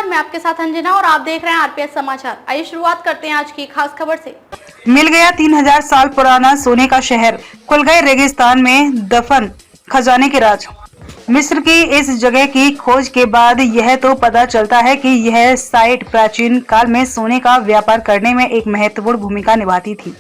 नमस्कार, मैं आपके साथ अंजना और आप देख रहे हैं आरपीएस समाचार। आइए शुरुआत करते हैं आज की खास खबर से। मिल गया 3000 साल पुराना सोने का शहर, खुल गए रेगिस्तान में दफन खजाने के राज। मिस्र की इस जगह की खोज के बाद यह तो पता चलता है कि यह साइट प्राचीन काल में सोने का व्यापार करने में एक महत्वपूर्ण भूमिका निभाती थी।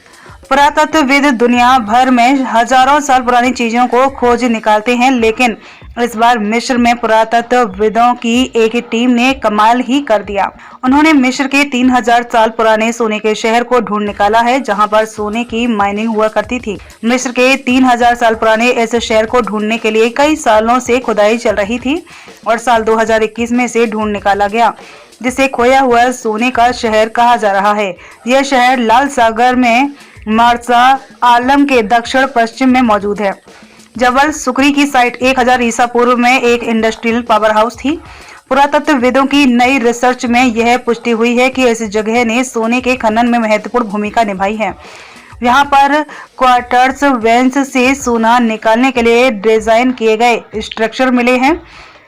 पुरातत्वविद दुनिया भर में हजारों साल पुरानी चीजों को खोज निकालते हैं, लेकिन इस बार मिस्र में पुरातत्वविदों की एक टीम ने कमाल ही कर दिया। उन्होंने मिस्र के 3000 साल पुराने सोने के शहर को ढूंढ निकाला है, जहां पर सोने की माइनिंग हुआ करती थी। मिस्र के 3000 साल पुराने इस शहर को ढूंढने के लिए कई सालों से खुदाई चल रही थी और साल 2021 में से ढूंढ निकाला गया, जिसे खोया हुआ सोने का शहर कहा जा रहा है। यह शहर लाल सागर में मार्सा आलम के दक्षिण पश्चिम में मौजूद है। जबल सुकरी की साइट 1000 ईसा पूर्व में एक इंडस्ट्रियल पावर हाउस थी। पुरातत्वविदों की नई रिसर्च में यह पुष्टि हुई है कि इस जगह ने सोने के खनन में महत्वपूर्ण भूमिका निभाई है। यहाँ पर क्वार्टर्स वेंस से सोना निकालने के लिए डिजाइन किए गए स्ट्रक्चर मिले हैं।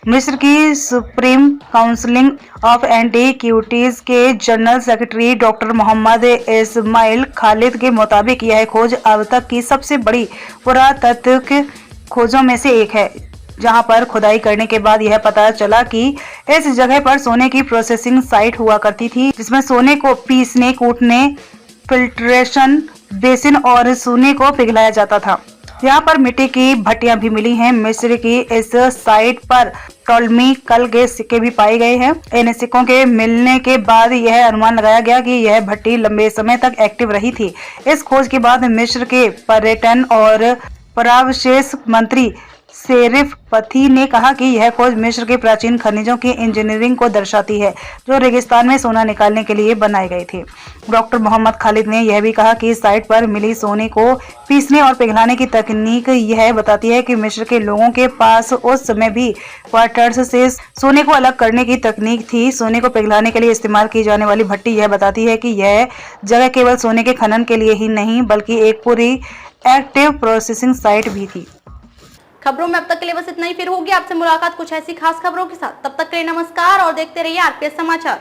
मिस्र की सुप्रीम काउंसिल ऑफ एंटीक्विटीज के general secretary doctor Mohammed Ismail Khalid के मुताबिक यह खोज अब तक की सबसे बड़ी पुरातात्विक खोजों में से एक है, जहां पर खुदाई करने के बाद यह पता चला कि इस जगह पर सोने की प्रोसेसिंग साइट हुआ करती थी, जिसमें सोने को पीसने, कूटने, फिल्ट्रेशन बेसिन और सोने को पिघलाया जाता था। यहाँ पर मिट्टी की भट्टियां भी मिली हैं। मिस्र की इस साइट पर टोलमी कल के सिक्के भी पाए गए हैं। इन सिक्कों के मिलने के बाद यह अनुमान लगाया गया कि यह भट्टी लंबे समय तक एक्टिव रही थी। इस खोज के बाद मिस्र के पर्यटन और पुरावशेष मंत्री शेरिफ पथी ने कहा कि यह खोज मिस्र के प्राचीन खनिजों की इंजीनियरिंग को दर्शाती है, जो रेगिस्तान में सोना निकालने के लिए बनाए गए थे। डॉक्टर मोहम्मद खालिद ने यह भी कहा कि साइट पर मिली सोने को पीसने और पिघलाने की तकनीक यह बताती है कि मिस्र के लोगों के पास उस समय भी क्वार्टर्स से सोने को अलग करने की तकनीक थी। सोने को पिघलाने के लिए इस्तेमाल की जाने वाली भट्टी यह बताती है कि यह जगह केवल सोने के खनन के लिए ही नहीं, बल्कि एक पूरी एक्टिव प्रोसेसिंग साइट भी थी। खबरों में अब तक के लिए बस इतना ही। फिर होगी आपसे मुलाकात कुछ ऐसी खास खबरों के साथ। तब तक के लिए नमस्कार और देखते रहिए आरपीएस समाचार।